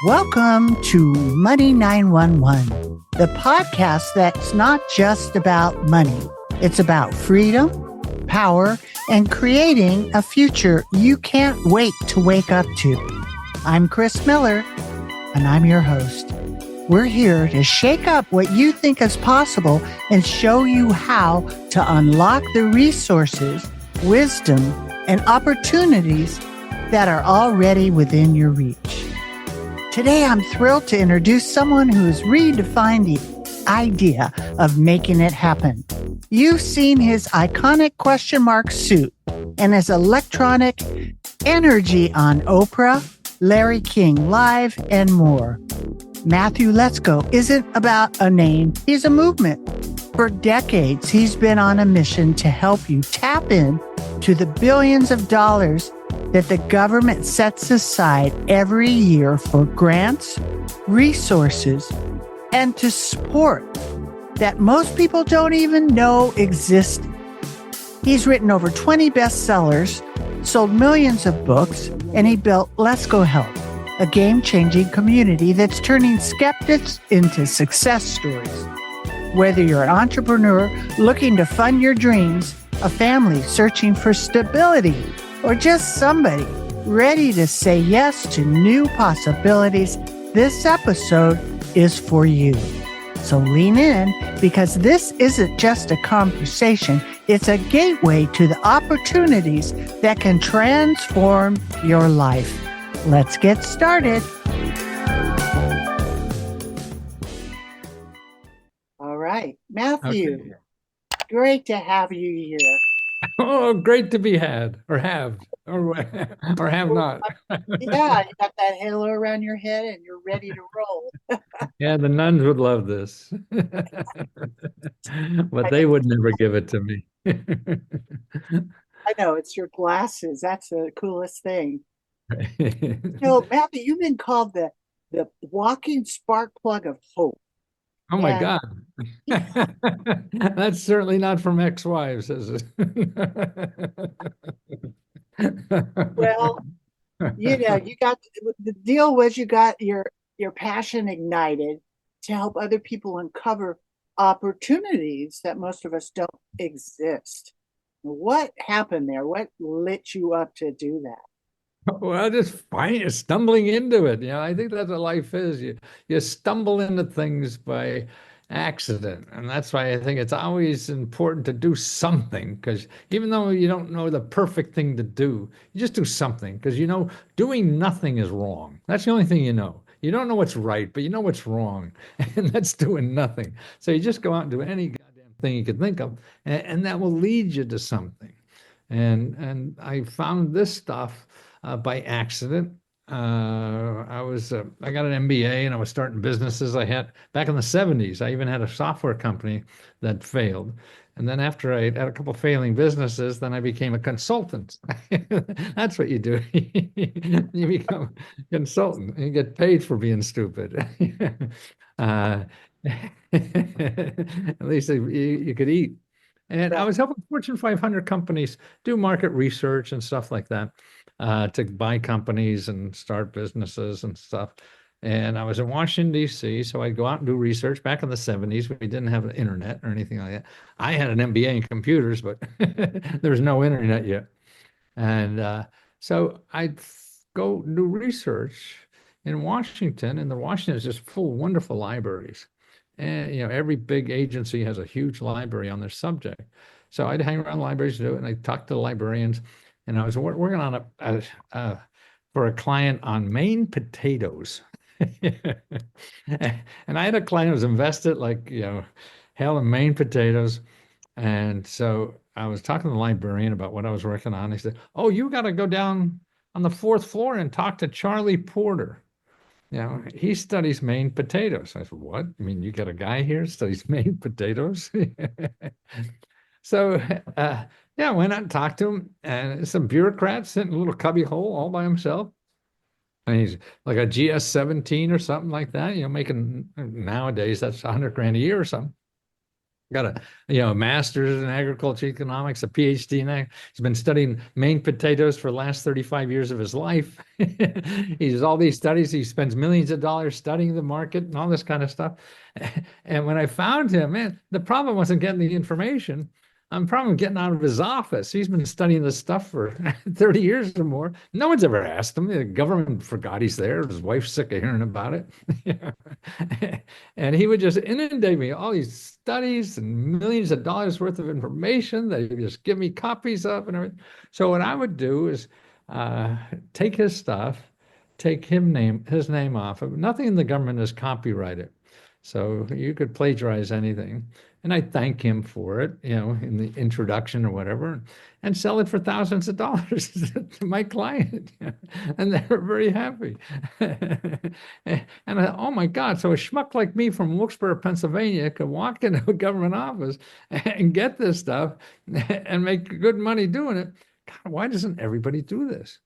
Welcome to Money 911, the podcast that's not just about money. It's about freedom, power, and creating a future you can't wait to wake up to. I'm Kris Miller, and I'm your host. We're here to shake up what you think is possible and show you how to unlock the resources, wisdom, and opportunities that are already within your reach. Today, I'm thrilled to introduce someone who has redefined the idea of making it happen. You've seen his iconic question mark suit and his electronic energy on Oprah, Larry King Live, and more. Matthew Lesko isn't about a name, he's a movement. For decades, he's been on a mission to help you tap in to the billions of dollars that the government sets aside every year for grants, resources, and to support that most people don't even know exist. He's written over 20 bestsellers, sold millions of books, and he built Lesko Health, a game-changing community that's turning skeptics into success stories. Whether you're an entrepreneur looking to fund your dreams, a family searching for stability, or just somebody ready to say yes to new possibilities, this episode is for you. So lean in, because this isn't just a conversation, it's a gateway to the opportunities that can transform your life. Let's get started. All right, Matthew, Okay. Great to have you here. Oh, great to be had, or have, or have not. Yeah, you got that halo around your head and you're ready to roll. Yeah, the nuns would love this, but they would never give it to me. I know, it's your glasses. That's the coolest thing. Matthew, you've been called the walking spark plug of hope. Oh my And God. That's certainly not from ex-wives, is well, you got the deal was you got your passion ignited to help other people uncover opportunities that most of us don't exist. What happened there? What lit you up to do that? Well, just stumbling into it. I think that's what life is. You stumble into things by accident. And that's why I think it's always important to do something, because even though you don't know the perfect thing to do, you just do something, because doing nothing is wrong. That's the only thing you know. You don't know what's right, but you know what's wrong, and that's doing nothing. So you just go out and do any goddamn thing you can think of, and that will lead you to something. And I found this stuff by accident. I got an MBA and I was starting businesses. I had back in the 70s. I even had a software company that failed. And then after I had a couple of failing businesses, then I became a consultant. That's what you do. You become a consultant and you get paid for being stupid. uh, at least you could eat. And I was helping Fortune 500 companies do market research and stuff like that, to buy companies and start businesses and stuff. And I was in Washington, D.C., so I'd go out and do research. Back in the 70s, we didn't have the internet or anything like that. I had an MBA in computers, but there was no internet yet. And so I'd go do research in Washington, and the Washington is just full of wonderful libraries. And every big agency has a huge library on their subject. So I'd hang around libraries to do it, and I'd talk to the librarians. And I was working on for a client on Maine potatoes. And I had a client who was invested like hell in Maine potatoes. And so I was talking to the librarian about what I was working on. He said, "Oh, you got to go down on the fourth floor and talk to Charlie Porter. He studies Maine potatoes." I said, "What? I mean, you got a guy here who studies Maine potatoes?" So, yeah, I went out and talked to him, and some bureaucrat sitting in a little cubby hole all by himself. And he's like a GS-17 or something like that, making nowadays that's 100 grand a year or something. got a master's in agriculture economics, a PhD in ag. He's been studying Maine potatoes for the last 35 years of his life. He does all these studies. He spends millions of dollars studying the market and all this kind of stuff. And when I found him, man, the problem wasn't getting the information. I'm probably getting out of his office. He's been studying this stuff for 30 years or more. No one's ever asked him. The government forgot he's there. His wife's sick of hearing about it. And he would just inundate me all these studies and millions of dollars worth of information that he would just give me copies of and everything. So what I would do is take his stuff, take his name off of it. Nothing in the government is copyrighted. So you could plagiarize anything. And I thank him for it, in the introduction or whatever, and sell it for thousands of dollars to my client. And they're very happy. And oh my God, so a schmuck like me from Wilkes-Barre, Pennsylvania could walk into a government office and get this stuff and make good money doing it. God, why doesn't everybody do this?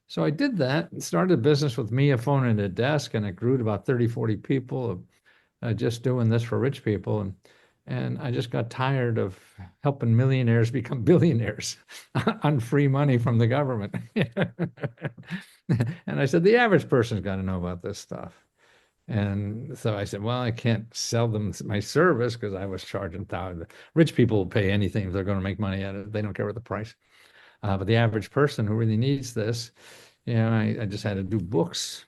So I did that and started a business with me, a phone, and a desk, and it grew to about 30, 40 people just doing this for rich people. And I just got tired of helping millionaires become billionaires on free money from the government. And I said, the average person's got to know about this stuff. And so I said, well, I can't sell them my service because I was charging thousands. Rich people will pay anything if they're going to make money at it. They don't care what the price. But the average person who really needs this, I just had to do books.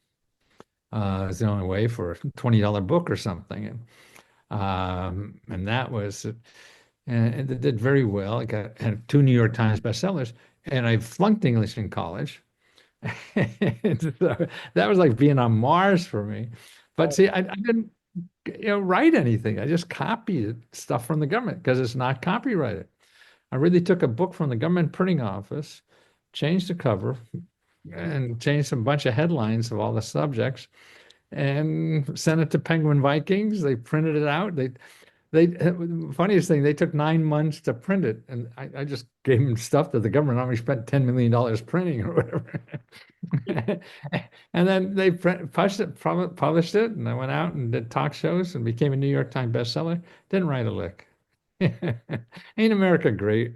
It's the only way for a $20 book or something. And that was, and it did very well. I had 2 New York Times bestsellers, and I flunked English in college. And so that was like being on Mars for me. But see, I didn't, write anything. I just copied stuff from the government because it's not copyrighted. I really took a book from the government printing office, changed the cover, and changed a bunch of headlines of all the subjects, and sent it to Penguin Vikings. They printed it out. Funniest thing, they took 9 months to print it, and I just gave them stuff that the government already spent $10 million printing or whatever. And then they published it, and I went out and did talk shows and became a New York Times bestseller. Didn't write a lick. Ain't America great?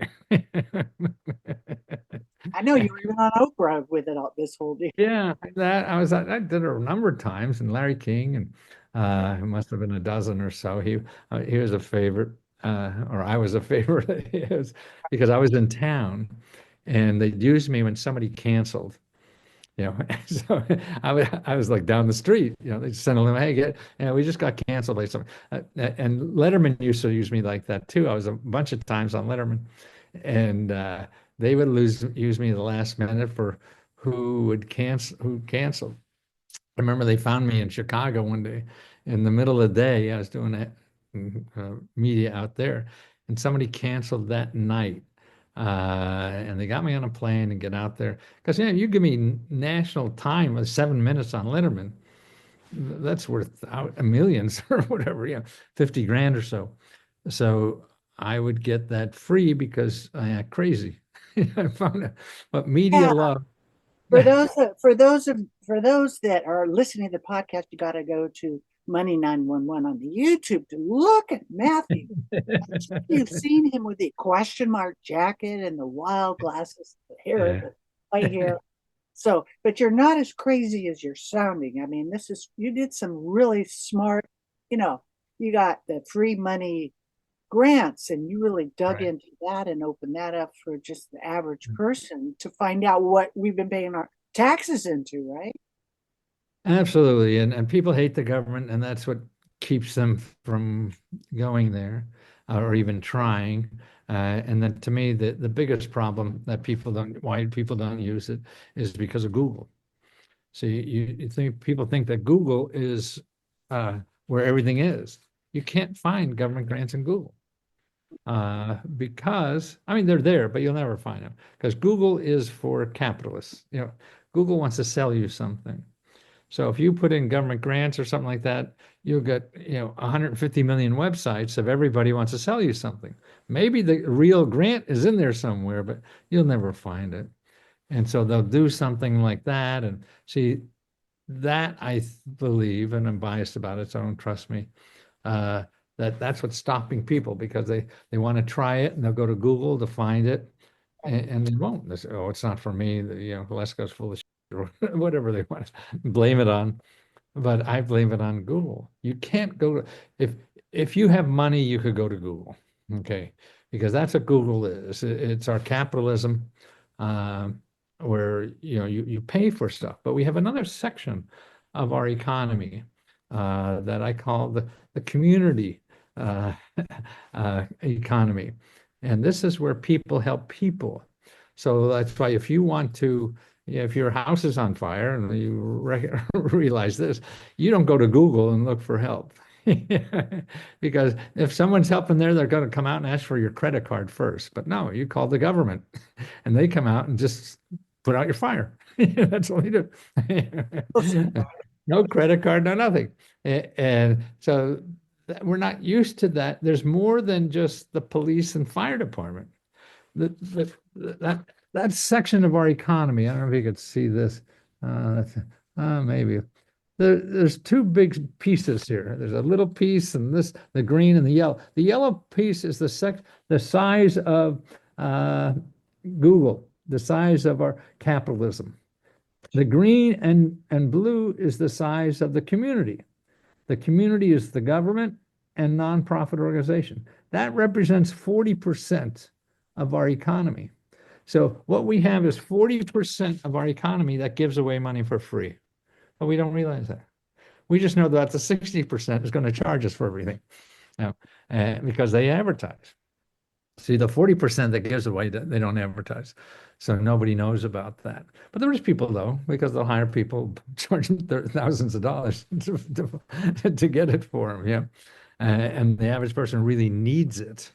I know you were even on Oprah with it all this whole day. Yeah, I did it a number of times, and Larry King, and it must have been a dozen or so. He was a favorite, or I was a favorite of his because I was in town, and they'd use me when somebody canceled. So I was like down the street, they sent them, hey, we just got canceled by something. And Letterman used to use me like that too. I was a bunch of times on Letterman, and they would use me the last minute for who canceled. I remember they found me in Chicago one day in the middle of the day. I was doing media out there, and somebody canceled that night. And they got me on a plane and get out there because you give me national time with 7 minutes on Letterman, that's worth millions or whatever, 50 grand or so. So I would get that free because I act crazy. I found out what media love. For those that are listening to the podcast, you got to go to Money 911 on the YouTube to look at Matthew. You've seen him with the question mark jacket and the wild glasses, the hair, the white hair. So, but you're not as crazy as you're sounding. I mean, you did some really smart, you got the free money grants, and you really dug into that and opened that up for just the average person to find out what we've been paying our taxes into, right? Absolutely. And people hate the government, and that's what keeps them from going there or even trying. And then to me, the biggest problem that why people don't use it is because of Google. So people think that Google is where everything is. You can't find government grants in Google because, they're there, but you'll never find them because Google is for capitalists. Google wants to sell you something. So if you put in government grants or something like that, you'll get 150 million websites if everybody wants to sell you something. Maybe the real grant is in there somewhere, but you'll never find it. And so they'll do something like that. And see, that I believe, and I'm biased about it, so don't trust me, That's what's stopping people because they want to try it and they'll go to Google to find it and they won't. They say, oh, it's not for me. Lesko's full of shit or whatever they want to blame it on. But I blame it on Google. You can't go to if you have money, you could go to Google, okay? Because that's what Google is. It's our capitalism, where you pay for stuff. But we have another section of our economy that I call the community economy, and this is where people help people. So that's why if you want to if your house is on fire and you realize this, you don't go to Google and look for help. Because if someone's helping there, they're going to come out and ask for your credit card first. But no, you call the government and they come out and just put out your fire. That's what they do. No credit card, no nothing. And so we're not used to that. There's more than just the police and fire department. That section of our economy, I don't know if you could see this. Maybe there's two big pieces here. There's a little piece, and the green and the yellow. The yellow piece is the size of Google, the size of our capitalism. The green and blue is the size of the community. The community is the government and nonprofit organization. That represents 40% of our economy. So what we have is 40% of our economy that gives away money for free. But we don't realize that. We just know that the 60% is going to charge us for everything because they advertise. See, the 40% that gives away, they don't advertise. So nobody knows about that. But there is people, though, because they'll hire people charging thousands of dollars to get it for them. Yeah. And the average person really needs it,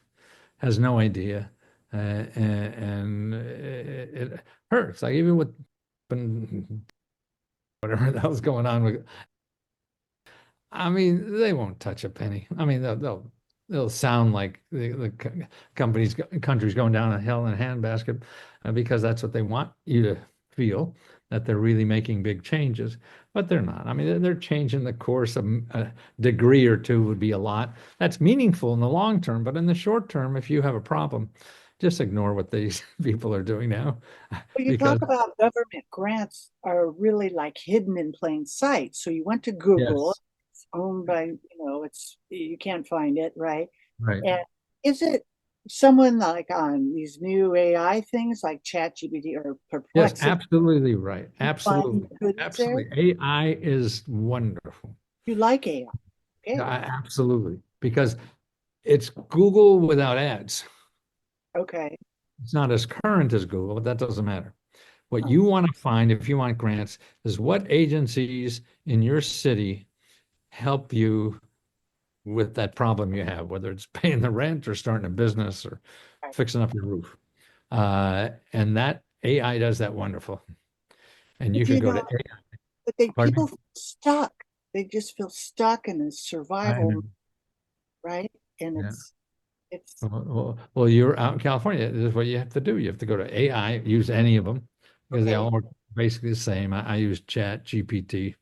has no idea. And it hurts. Like even with whatever the hell's going on with, I mean, they won't touch a penny. I mean, they'll sound like the country's going down a hell in a handbasket because that's what they want you to feel, that they're really making big changes, but they're not. I mean, they're changing the course of a degree or two would be a lot. That's meaningful in the long term, but in the short term, if you have a problem, just ignore what these people are doing now. Well, you talk about government grants are really like hidden in plain sight. So you went to Google, yes. It's owned by, you can't find it, right? Right. And is it someone like on these new AI things like ChatGPT or Perplexity? Yes, absolutely right. Absolutely. Absolutely. AI is wonderful. You like AI? Okay. Absolutely. Because it's Google without ads. Okay. It's not as current as Google, but that doesn't matter. What you want to find if you want grants is what agencies in your city help you with that problem you have, whether it's paying the rent or starting a business or fixing up your roof. And that AI does that wonderful. And you can go to AI. But people feel stuck. They just feel stuck in a survival, right? And it's well, you're out in California. This is what you have to do. You have to go to AI, use any of them because they all work basically the same. I use ChatGPT,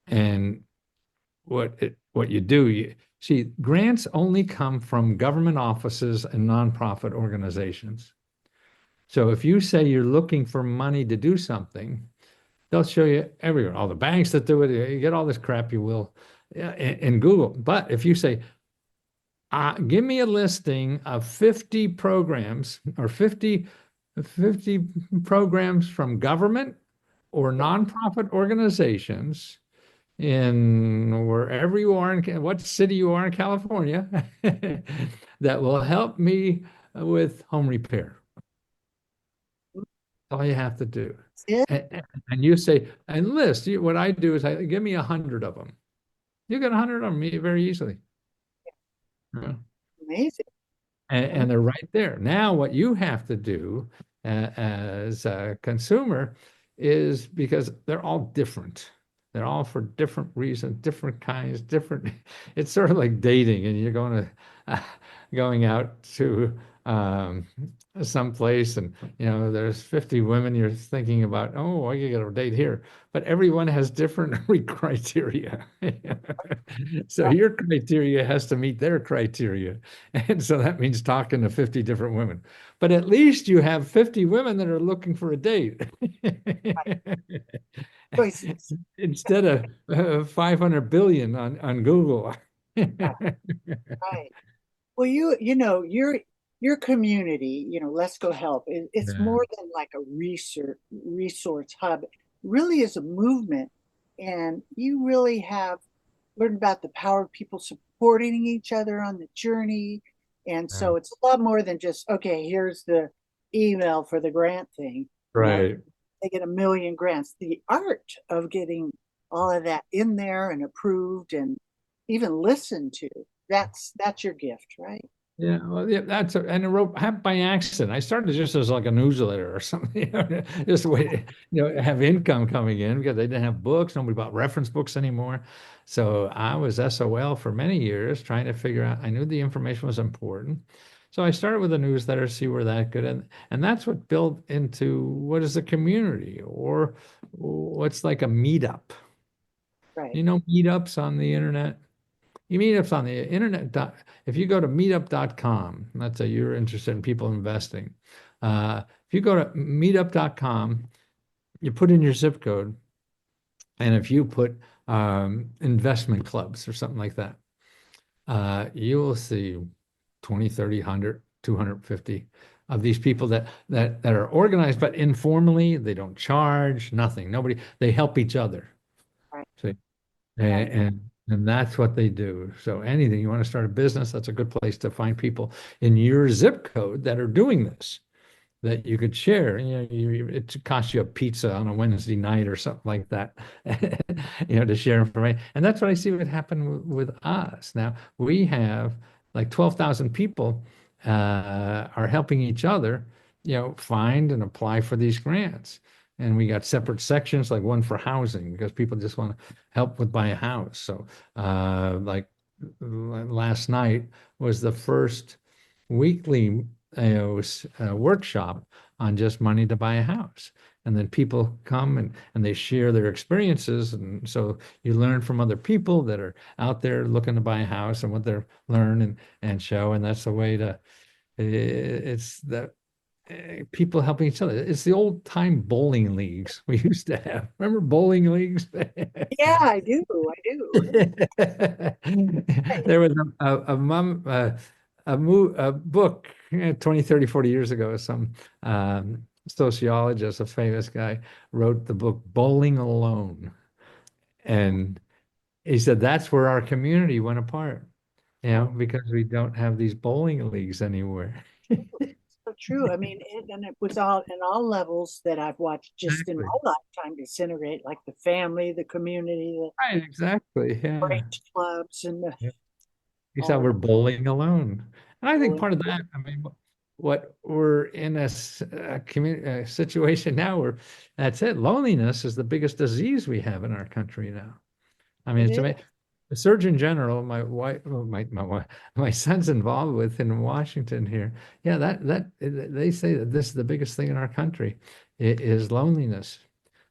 and what you do, you see, grants only come from government offices and nonprofit organizations. So if you say you're looking for money to do something, they'll show you everywhere. All the banks that do it, you get all this crap you will in Google. But if you say, give me a listing of 50 programs or 50 programs from government or nonprofit organizations in wherever you are, in what city you are in California, that will help me with home repair. That's all you have to do. And you say, and list, what I do is give me 100 of them. You get 100 of them very easily. Amazing. And they're right there. Now, what you have to do as a consumer is, because they're all different. They're all for different reasons, different kinds, different. It's sort of like dating, and you're going out to um, someplace, and there's 50 women you're thinking about. Oh, I could get a date here, but everyone has different criteria. So Right. your criteria has to meet their criteria, and so that means talking to 50 different women. But at least you have 50 women that are looking for a date. Choices. Instead of 500 billion on Google. Right. Right. Well, your community, Let's Go Help. It's Yeah. more than like a resource hub. It really is a movement, and you really have learned about the power of people supporting each other on the journey. And Yeah. so it's a lot more than just, okay, here's the email for the grant thing. Right. They get a million grants. The art of getting all of that in there and approved and even listened to, that's your gift, right? Yeah, well, yeah, and it wrote happened by accident. I started just as like a newsletter or something, just wait, have income coming in because they didn't have books. Nobody bought reference books anymore. So I was SOL for many years trying to figure out. I knew the information was important, so I started with a newsletter, see where that could, and that's what built into what is a community or what's like a meetup. Right. Meetups on the internet. You meetups on the internet. If you go to meetup.com, let's say you're interested in people investing. If you go to meetup.com, you put in your zip code, and if you put investment clubs or something like that, you will see 20, 30, 100, 250 of these people that are organized, but informally, they don't charge, nothing. Nobody, they help each other. Right. See? Right. And that's what they do. So anything you want to start a business, that's a good place to find people in your zip code that are doing this that you could share. It costs you a pizza on a Wednesday night or something like that, to share information. And that's what I see would happen with us. Now we have like 12,000 people are helping each other, find and apply for these grants. And we got separate sections, like one for housing, because people just want to help with buying a house. So, like last night was the first weekly workshop on just money to buy a house. And then people come and they share their experiences. And so you learn from other people that are out there looking to buy a house and what they're learn and show. And that's the way to, it's the people helping each other. It's the old time bowling leagues we used to have. Remember bowling leagues? Yeah, I do. I do. Right. There was a book 20, 30, 40 years ago. Some sociologist, a famous guy, wrote the book Bowling Alone. And he said that's where our community went apart, because we don't have these bowling leagues anywhere. So true. I mean, and it was all in all levels that I've watched just in Exactly. my lifetime disintegrate, like the family, the community, the Right, exactly. Yeah. ranch clubs, and You said all of we're it. bowling alone. And I think Bowling. part of that, I mean, what we're in a community situation now where that's it. Loneliness is the biggest disease we have in our country now. I mean, It it's is. amazing. The Surgeon General, my wife, well, my son's involved with in Washington here. Yeah, that they say that this is the biggest thing in our country is loneliness.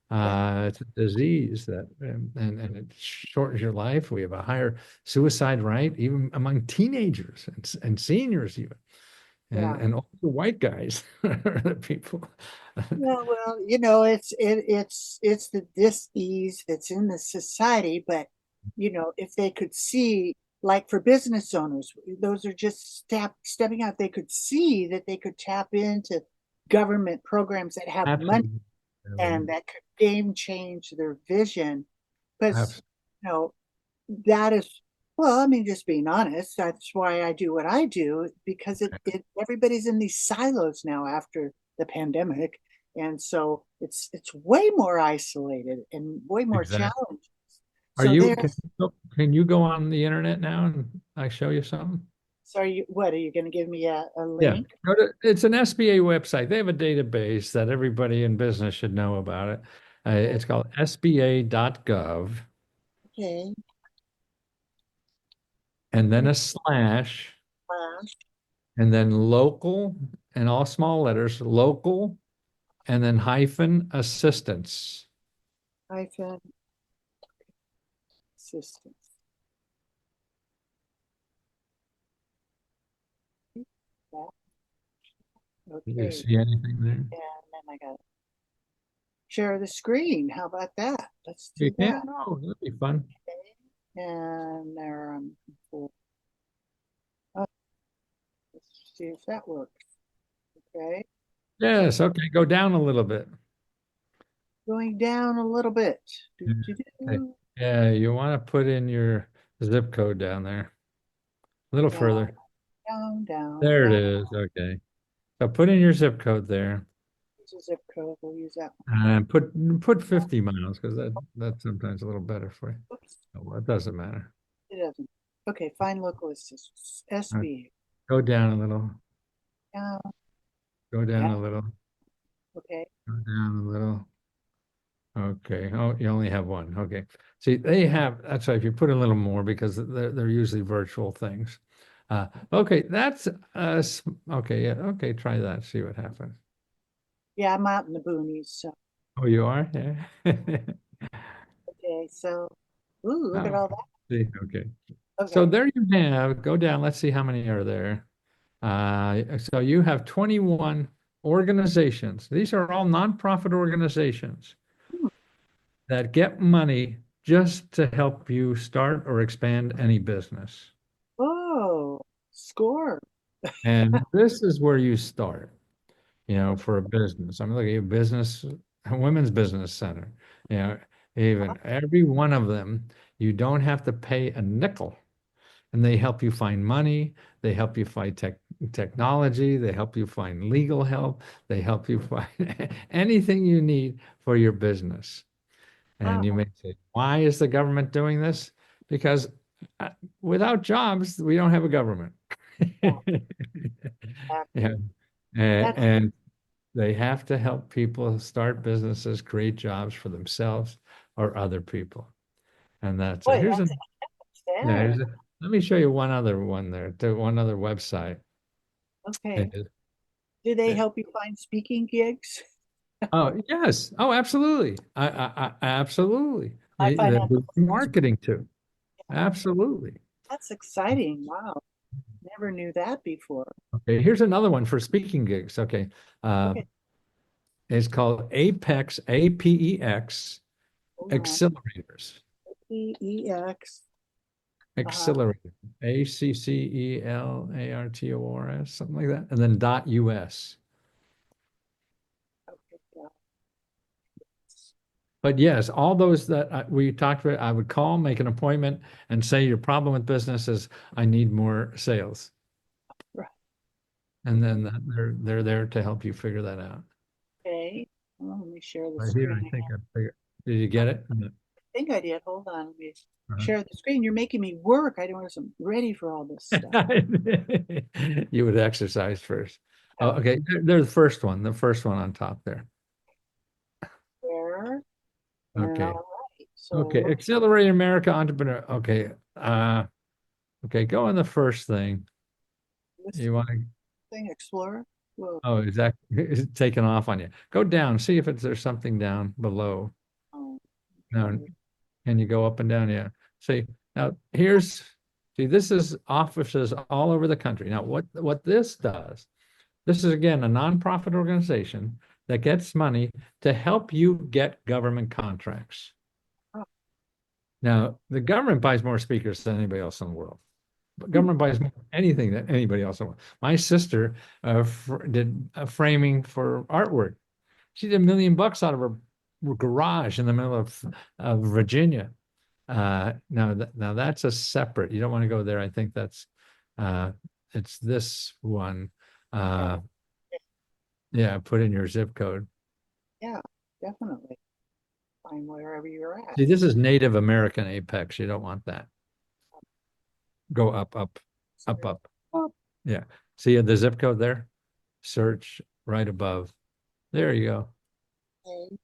Yeah. It's a disease that and it shortens your life. We have a higher suicide rate even among teenagers and seniors even, Yeah. and also white guys are the people. Yeah, well, it's the dis-ease that's in the society, but if they could see, like for business owners, those are just stepping out. They could see that they could tap into government programs that have money Absolutely. and that could game change their vision. Because, Absolutely. you know, that is, well, I mean, just being honest, that's why I do what I do, because it everybody's in these silos now after the pandemic. And so it's way more isolated and way more Exactly. challenging. Are So you there's, can you go on the internet now and I show you something? so what are you going to give me a Yeah. link? It's an SBA website. They have a database that everybody in business should know about it. Okay, It's called sba.gov and then okay, a slash class. and then local and all small letters, local, and then hyphen assistance. Hyphen assistance. Do you Okay. see anything there? And then I got to share the screen. How about that? Let's do You can? that. Oh, that'd be fun. And there oh, let's see if that works. Okay. Yes, okay, go down a little bit. Going down a little bit. Do, do, Okay. do. Yeah, you want to put in your zip code down there. A little Down, further. down, down, There it down. is. Okay. So put in your zip code there. Use a zip code. We'll use that And put 50 miles because that's sometimes a little better for you. one. Oops, Oh, well, it doesn't matter. it doesn't. Okay, find local assistance. Uh, SB. Go down a little. Down, Go down down. a little. Okay. Go down a little. Okay. Oh, you only have one. Okay. See, they have, that's why if you put a little more because they're usually virtual things. Okay, that's okay, yeah, okay, try that, see what happens. Yeah, I'm out in the boonies. So, Oh, you are? Yeah. okay, so, ooh, look at Oh, all that. see, okay. So Okay. there you have, go down, let's see how many are there. So you have 21 organizations. These are all nonprofit organizations Hmm. that get money just to help you start or expand any business. Whoa, score. And this is where you start, for a business. I'm looking at a women's business center. You know, even every one of them, you don't have to pay a nickel. And they help you find money. They help you find technology. They help you find legal help. They help you find anything you need for your business. And you Wow. may say, why is the government doing this? Because uh, without jobs, we don't have a government. Yeah. Exactly. That's And they have to help people start businesses, create jobs for themselves or other people. And that's it. boy, that's Yeah, sad. let me show you one other one there, one other website. Okay. It- Do they it- help you find speaking gigs? oh, yes. Oh, absolutely. Absolutely. I find They that do marketing too. Absolutely. that's exciting. Wow. Never knew that before. Okay, here's another one for speaking gigs. Okay. Uh, Okay. it's called Apex, APEX Hold on. Accelerators. PEX. Uh-huh. Accelerator, ACCELARTORS, something like that, and then .us. Okay. Yeah. But yes, all those that we talked about, I would call, make an appointment, and say your problem with business is I need more sales, Right. and then they're there to help you figure that out. Okay. Well, let me share the Right here, screen I think again. I figured. Did you get it? I think I did. Hold on. Let me Uh-huh. share the screen. You're making me work. I wasn't ready for all this stuff. You would exercise first. Oh, Yeah. okay. There's the first one on top there. There. And Okay. all right. So Okay. look, Accelerate America Entrepreneur. Okay. Okay. Go on the first thing. this You want to, thing, Explorer. Whoa. oh, is that is taken off on you? Go down. See if there's something down below. Oh, Now, can you go up and down? Yeah. See, now see, this is offices all over the country. Now, what this does, this is again a nonprofit organization that gets money to help you get government contracts. oh, Now, the government buys more speakers than anybody else in the world. But hmm. government buys more anything than anybody else in the world. My sister did framing for artwork. She did $1 million out of her garage in the middle of Virginia. Now that's a separate. You don't want to go there. I think uh, it's this one. Yeah. Uh, yeah, put in your zip code. Yeah, definitely. Find wherever you're at. See, this is Native American Apex. You don't want that. Go up, up, up, up. Oh, Yeah. See the zip code there? Search right above. There you go. okay.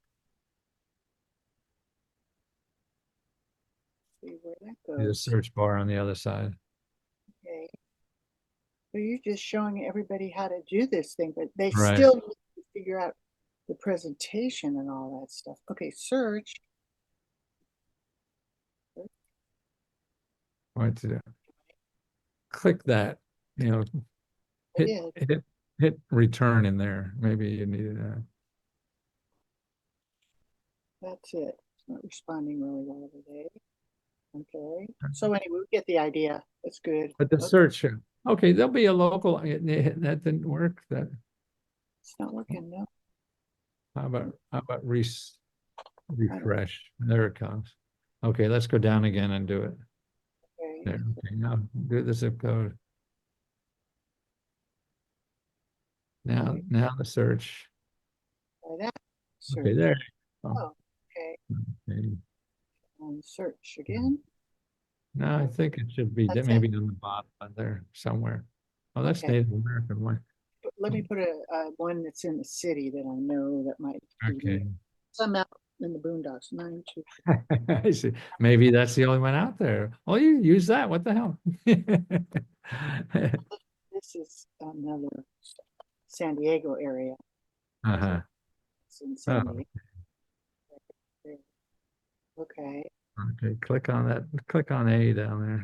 See where that See the goes. search bar on the other side. Okay. So you're just showing everybody how to do this thing, but they Right. still need to figure out the presentation and all that stuff. Okay, search. What to do? Click that, you know, I hit did. hit return in there. Maybe you need that. That's it. It's not responding really well today. Okay. So anyway, we get the idea. That's good. But the Okay, search, okay, there'll be a local. That didn't work. That it's not working. No. how about refresh? I don't. There it comes. Okay, let's go down again and do it. Okay. There. Okay, now do the zip code. Now the search. Try that. Okay, Search. there. Oh, Oh, okay. okay. Search again. No, I think it should be That's it. maybe on the bottom there somewhere. Oh, that's Okay. Native American one. Let me put a one that's in the city that I know that might be Okay. some out in the boondocks. 9-2. I see. Maybe that's the only one out there. Oh, you use that. What the hell? This is another San Diego area. Uh-huh. It's in San Oh, Diego. Okay. okay. Click on that. Click on A down there.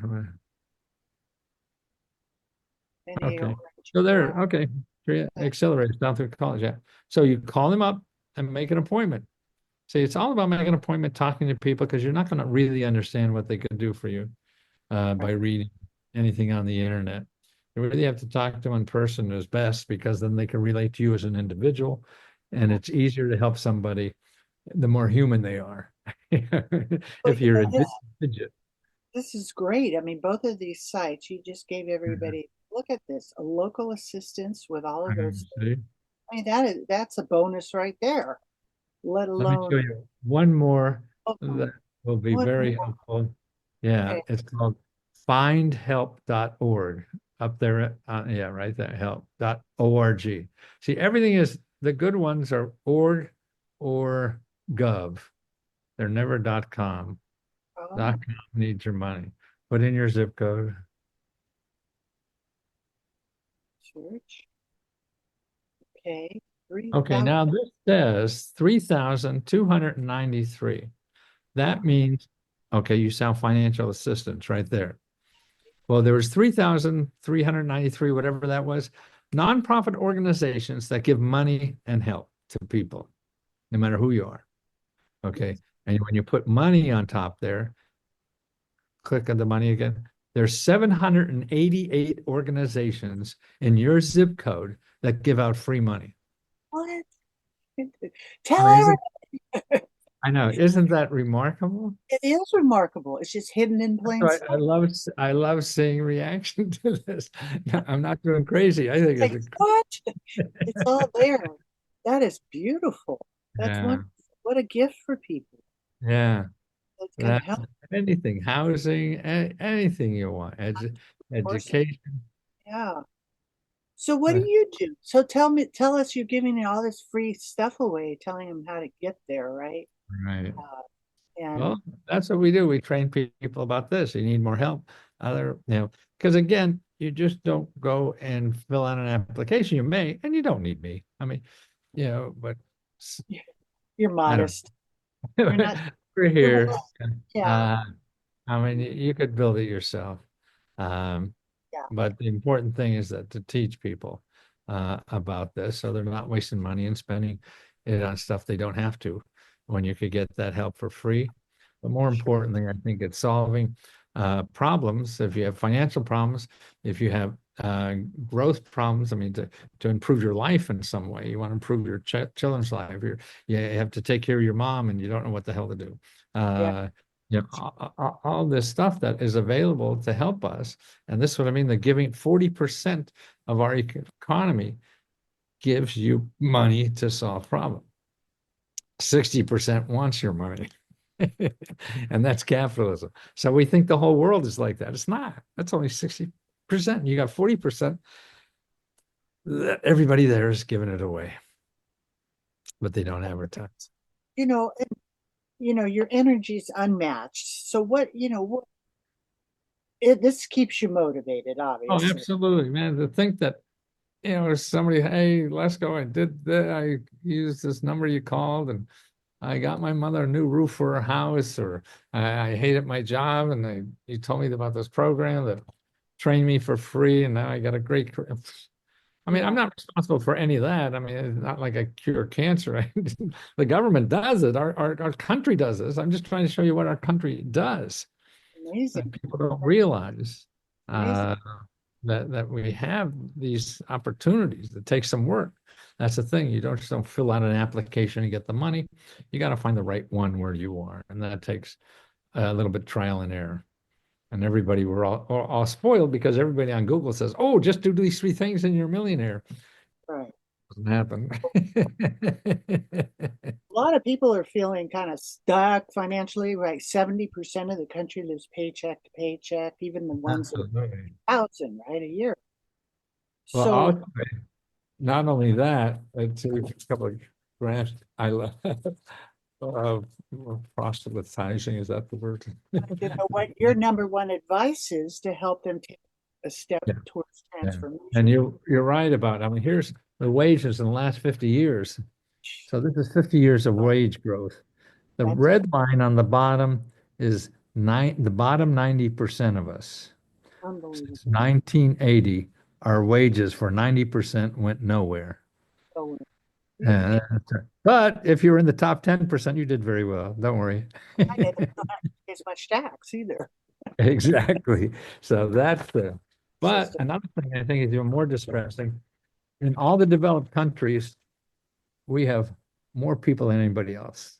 San Diego. Okay. Orange. So there, Wow. okay. Accelerators down through college. Yeah. So you call them up and make an appointment. See, it's all about making an appointment, talking to people, because you're not going to really understand what they can do for you by reading anything on the internet. You really have to talk to them in person is best, because then they can relate to you as an individual, and it's easier to help somebody the more human they are. Well, If you're a this, digit. this is great. I mean, both of these sites, you just gave everybody, look at this, a local assistance with all of those. See? I mean, that's a bonus right there, let Let me show alone you one more oh, that will be what very more? helpful. Yeah, Okay. it's called findhelp.org up there. Yeah, right there, help.org. See, everything is the good ones are org or gov. They're never .com. Oh, .com needs your money. Put in your zip code. church. Okay. Okay, 3,000. now this says 3,293. That means, okay, you sound financial assistance right there. Well, there was 3,393, whatever that was, nonprofit organizations that give money and help to people, no matter who you are. Okay. And when you put money on top there, click on the money again. There's 788 organizations in your zip code that give out free money. What? I Tell mean, everyone. I know, isn't that remarkable? It is remarkable. It's just hidden in plain So sight. I love seeing reaction to this. I'm not doing crazy. I think Like, it's what? It's all there. That is beautiful. That's yeah, wonderful. What a gift for people yeah. that can That help. anything, housing, anything you want, Of course. education. Yeah. So what do uh, you do? So tell us you're giving all this free stuff away, telling them how to get there, right? right. Uh, and Well, that's what we do. We train people about this. You need more help. Because again, you just don't go and fill out an application. You may, and you don't need me. I mean, but you're I don't modest. know. You're not, We're you're here. modest. Yeah. Uh, I mean, you could build it yourself. Um, Yeah. But the important thing is that to teach people about this, so they're not wasting money and spending it on stuff they don't have to, when you could get that help for free. But more importantly, I think it's solving problems. If you have financial problems, if you have growth problems, I mean, to improve your life in some way, you want to improve your children's life. You have to take care of your mom, and you don't know what the hell to do. Yeah. All this stuff that is available to help us. And this is what I mean, the giving 40% of our economy gives you money to solve problems. 60% wants your money. And that's capitalism. So we think the whole world is like that. It's not. That's only 60%. You got 40%. Everybody there is giving it away, but they don't advertise. You know, your energy's unmatched. So what this keeps you motivated, Oh, obviously. absolutely, man. To think that, somebody, hey, Lesko, I did that. I used this number you called, and I got my mother a new roof for her house, or I hated my job, and you told me about this program that trained me for free, and now I got a great career. I mean, I'm Yeah, not responsible for any of that. I mean, it's not like I cure cancer. The government does it. Our country does this. I'm just trying to show you what our country does that amazing, people don't realize. amazing. Uh, that we have these opportunities. It takes some work. That's the thing. You don't fill out an application and get the money. You got to find the right one where you are, and that takes a little bit trial and error. And everybody, we're all spoiled because everybody on Google says, "Oh, just do these three things and you're a millionaire." Right. Doesn't happen. A lot of people are feeling kind of stuck financially, right? 70% of the country lives paycheck to paycheck, even the ones that Absolutely. are 1,000, right, a year. Well, So, not only that, to a couple of grants I left. Uh, Proselytizing, is that the word? what your number one advice is to help them take a step Yeah, towards yeah. And transformation. you're right about, I mean, here's the wages in the last 50 years. So this is 50 years of wage growth. The That's red line on the bottom is the bottom 90% of us. Since unbelievable. 1980, our wages for 90% went nowhere. So, you Uh, but if you're in the top 10%, you did very well. Don't worry. don't have to pay as much tax either. Exactly. So that's the, but System. another thing I think is even more distressing. In all the developed countries, we have more people than anybody else.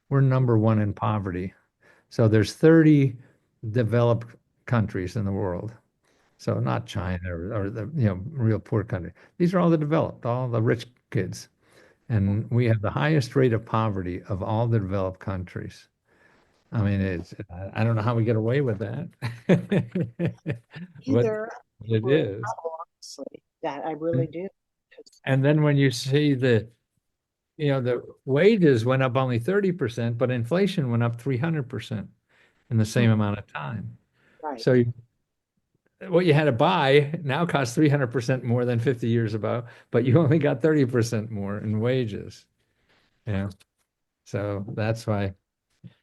We're number one in poverty. So there's 30 developed countries in the world. So not China or the real poor country. These are all the developed, all the rich kids. And we have the highest rate of poverty of all the developed countries. I mean, I don't know how we get away with that. But Either it we're in is. trouble, honestly, that I really do. 'Cause, And then when you see the wages went up only 30%, but inflation went up 300% in the same amount of time. right. So what you had to buy now costs 300% more than 50 years ago, but you only got 30% more in wages. Yeah. So that's why,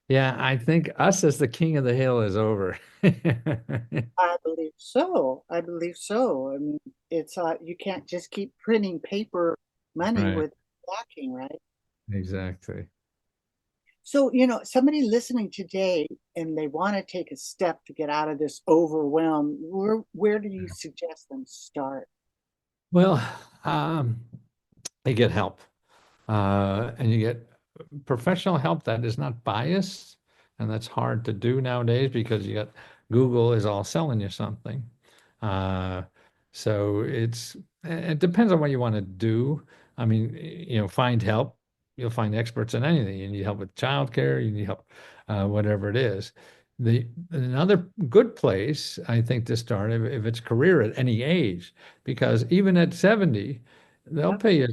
yeah, I think us as the king of the hill is over. I believe so. I believe so. I mean, it's you can't just keep printing paper money Right. with backing, right? Exactly. So, somebody listening today and they want to take a step to get out of this overwhelm, where do you suggest them start? Well, um, they get help. And you get professional help that is not biased, and that's hard to do nowadays because you got Google is all selling you something. Uh, so it depends on what you want to do. I mean, find help. You'll find experts in anything. You need help with childcare. You need help, whatever it is. Another good place, I think, to start if it's career at any age, because even at 70, they'll pay you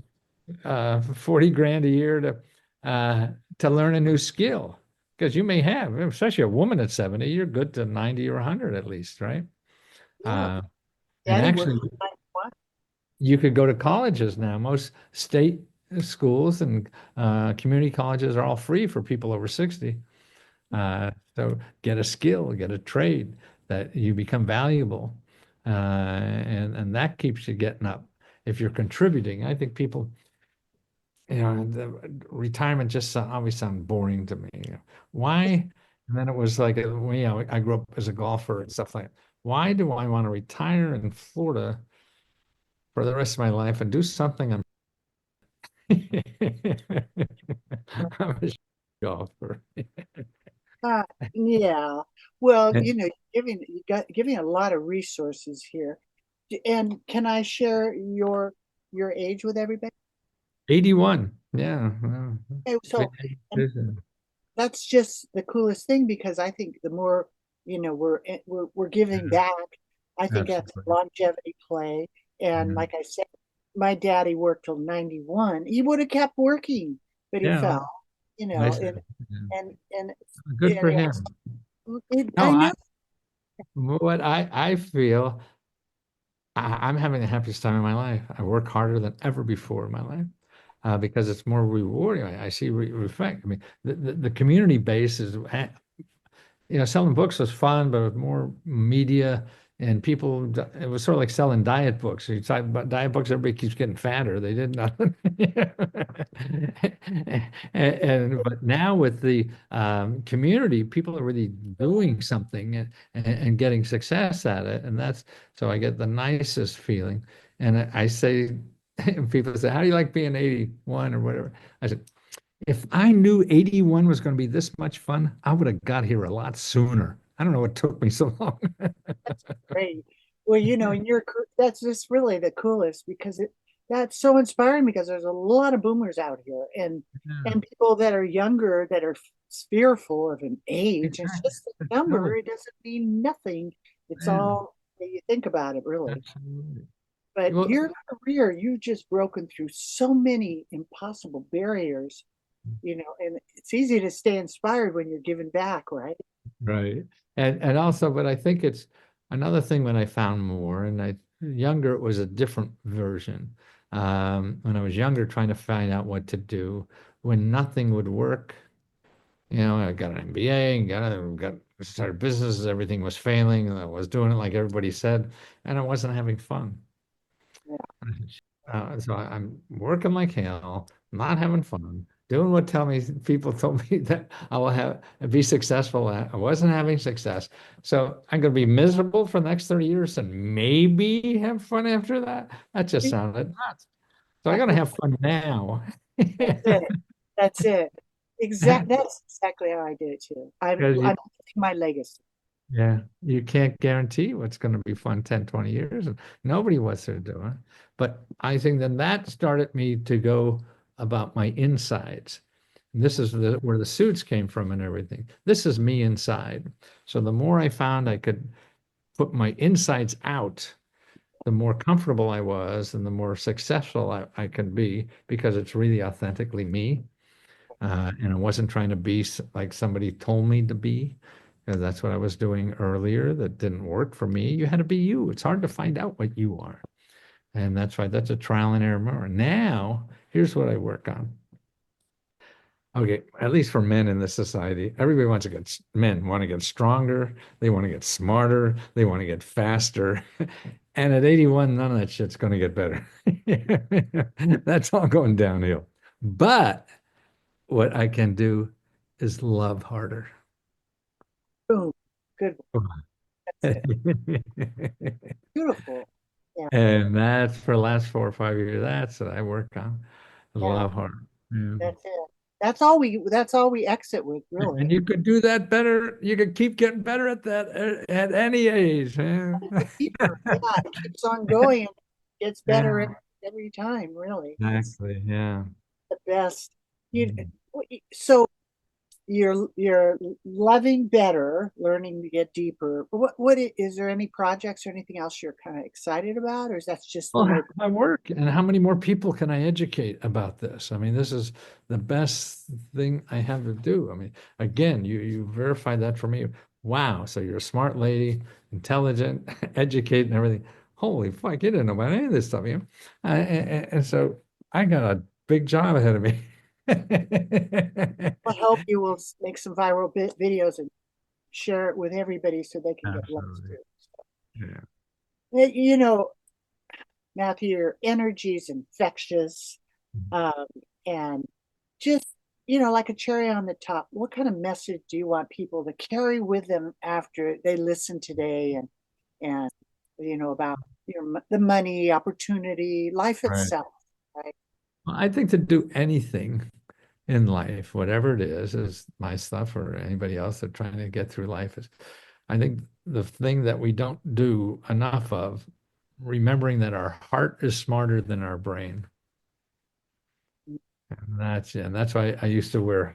40 grand a year to learn a new skill. Because you may have, especially a woman at 70, you're good to 90 or 100 at least, right? Yeah, And Daddy worked actually, for 91. you could go to colleges now. Most state schools and community colleges are all free for people over 60. So get a skill, get a trade that you become valuable. And that keeps you getting up. If you're contributing, I think people, the retirement just always sounded boring to me. Why? And then it was like, I grew up as a golfer and stuff like that. Why do I want to retire in Florida for the rest of my life and do something I'm a golfer. Uh, yeah. Well, And giving a lot of resources here. And can I share your age with everybody? 81. Yeah. Well, Okay, so, and that's just the coolest thing because I think the more we're giving yeah, back. I think that's absolutely. longevity play. And Yeah. like I said, my daddy worked till 91. He would have kept working, but he Yeah. fell. Well, You know, nice. and Yeah. and and Good and for him. No, I know what I feel, I'm having the happiest time of my life. I work harder than ever before in my life. Because it's more rewarding. I see reflect. I mean, the community base is selling books was fun, but with more media and people, it was sort of like selling diet books. You talk about diet books, everybody keeps getting fatter. They did nothing. But now with the community, people are really doing something and getting success at it, and that's so I get the nicest feeling. And I say, people say, "How do you like being 81 or whatever?" I said, if I knew 81 was going to be this much fun, I would have got here a lot sooner. I don't know what took me so long. Great. Well, and that's just really the coolest because that's so inspiring because there's a lot of boomers out here Yeah, and people that are younger that are fearful of an age. It's exactly. just a That's number. true. It doesn't mean nothing. It's Yeah, all that you think about it, really. absolutely. But Well, your career, you've just broken through so many impossible barriers, and it's easy to stay inspired when you're giving back, right? right. And also, but I think it's another thing when I found more, and I younger it was a different version. When I was younger, trying to find out what to do, when nothing would work, I got an MBA, got started businesses, everything was failing, and I was doing it like everybody said, and I wasn't having fun. Yeah. So I'm working like hell, not having fun, doing what tell me people told me that I will be successful at. I wasn't having success. So I'm going to be miserable for the next 30 years and maybe have fun after that. That just sounded nuts. So I got to have fun now. That's it. That's it. That's exactly how I did it too. I'm Because I'm living my legacy. yeah, you can't guarantee what's going to be fun 10, 20 years, and nobody wants to do it. But I think then that started me to go about my insides. And this is where the suits came from and everything. This is me inside. So the more I found I could put my insides out, the more comfortable I was and the more successful I could be because it's really authentically me. And I wasn't trying to be like somebody told me to be, because that's what I was doing earlier that didn't work for me. You had to be you. It's hard to find out what you are. And that's why that's a trial and error more. Now, here's what I work on. Okay, at least for men in this society, everybody wants to men want to get stronger, they want to get smarter, they want to get faster. And at 81, none of that shit's going to get better. That's all going downhill. But what I can do is love harder. Boom. Good. That's it. Beautiful. Yeah. And that's for the last 4 or 5 years. That's what I work on. Yeah. Love harder. Yeah. That's it. That's all we exit with, And really. you could do that better. You could keep getting better at that at any age, man. Deeper. Yeah. It keeps on going and gets better Yeah, every time, really. It's exactly. Yeah. the best. You Mm. so you're loving better, learning to get deeper. Is there any projects or anything else you're kind of excited about, or is that just the Well, local? my work and how many more people can I educate about this? I mean, this is the best thing I have to do. I mean, again, you verified that for me. Wow. So you're a smart lady, intelligent, educated, and everything. Holy fuck, you didn't know about any of this stuff, and so I got a big job ahead of me. I hope you will make some viral videos and share it with everybody so they can get likes Absolutely. too. Yeah. Eh, You know, Matthew, your energy is infectious, um, and just like a cherry on the top. What kind of message do you want people to carry with them after they listen today, and about the money, opportunity, life Right. itself, right? Well, I think to do anything in life, whatever it is my stuff or anybody else that trying to get through life is, I think the thing that we don't do enough of, remembering that our heart is smarter than our brain. And that's why I used to wear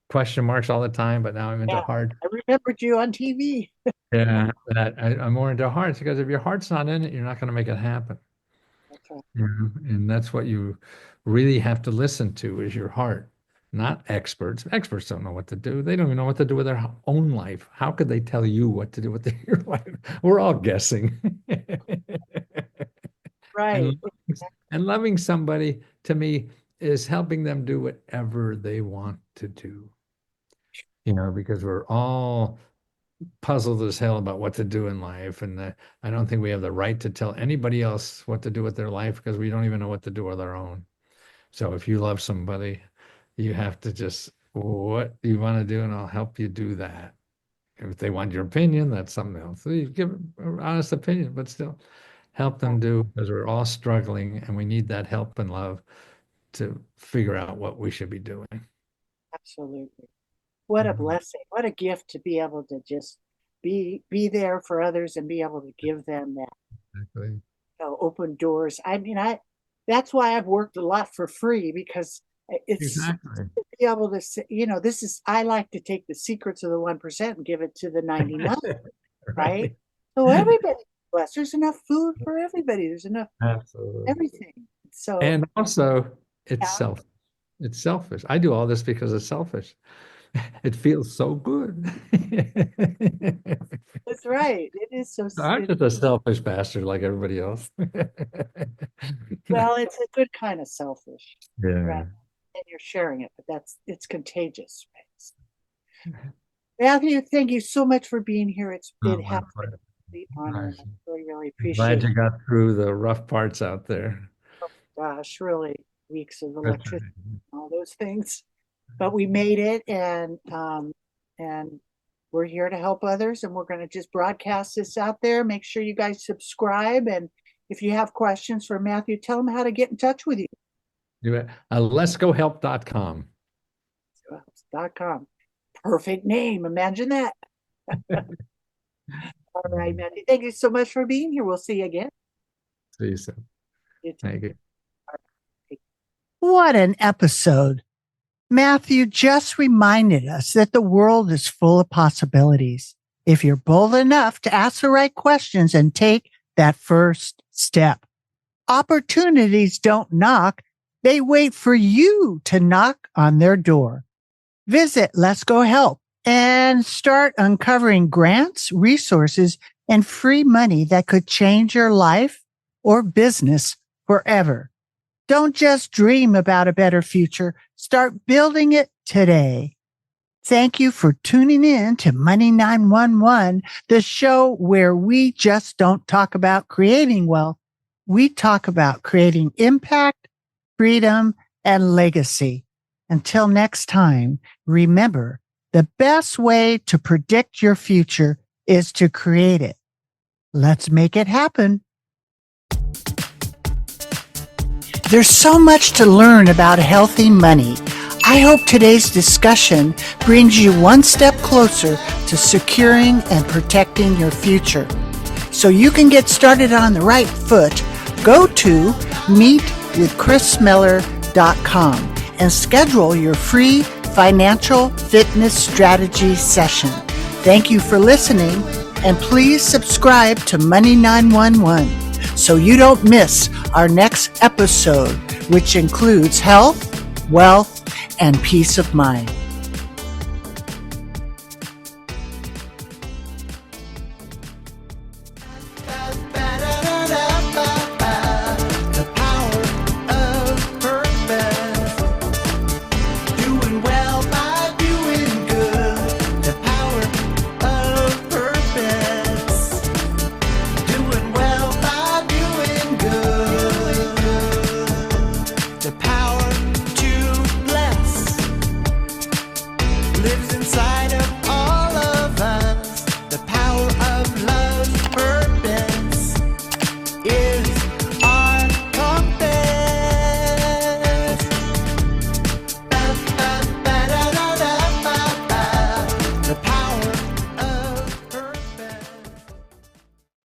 question marks all the time, but now I'm into Yeah, heart. I remembered you on TV. Yeah, I'm more into hearts because if your heart's not in it, you're not going to make it happen. That's right. And that's what you really have to listen to is your heart. not experts. Experts don't know what to do. They don't even know what to do with their own life. How could they tell you what to do with your life? We're all guessing. Right. And loving somebody, to me, is helping them do whatever they want to do. Because we're all puzzled as hell about what to do in life. And I don't think we have the right to tell anybody else what to do with their life because we don't even know what to do with our own. So if you love somebody, you have to just, what do you want to do? And I'll help you do that. If they want your opinion, that's something else. So you give an honest opinion, but still help them do, because we're all struggling and we need that help and love to figure out what we should be doing. Absolutely. What a blessing. What a gift to be able to just be there for others and be able to give them that Exactly. open doors. I mean, that's why I've worked a lot for free, because it's Exactly. to be able to say, I like to take the secrets of the 1% and give it to the 99, right? So everybody blessed. There's enough food for everybody. There's enough everything. So, and also it's selfish. It's selfish. I do all this because it's selfish. It feels so good. That's right. It is so. I'm just a selfish bastard like everybody else. Well, it's a good kind of selfish. Yeah. Right? And you're sharing it, but it's contagious. Right? Matthew, thank you so much for being here. It has been a complete honor. Nice. I really, really appreciate Glad it. you got through the rough parts out there. Oh, gosh, really, weeks of electricity, all those things. But we made it, and we're here to help others, and we're going to just broadcast this out there. Make sure you guys subscribe, and if you have questions for Matthew, tell him how to get in touch with you. Do it. Leskohelp.com. .com. Perfect name. Imagine that. All right, Matthew. Thank you so much for being here. We'll see you again. See you soon. Thank you. What an episode. Matthew just reminded us that the world is full of possibilities if you're bold enough to ask the right questions and take that first step. Opportunities don't knock. They wait for you to knock on their door. Visit Lesko Help and start uncovering grants, resources, and free money that could change your life or business forever. Don't just dream about a better future. Start building it today. Thank you for tuning in to Money 911, the show where we just don't talk about creating wealth. We talk about creating impact, freedom, and legacy. Until next time, remember, the best way to predict your future is to create it. Let's make it happen. There's so much to learn about healthy money. I hope today's discussion brings you one step closer to securing and protecting your future. So you can get started on the right foot, go to meetwithkrismiller.com and schedule your free financial fitness strategy session. Thank you for listening, and please subscribe to Money 911 so you don't miss our next episode, which includes health, wealth, and peace of mind.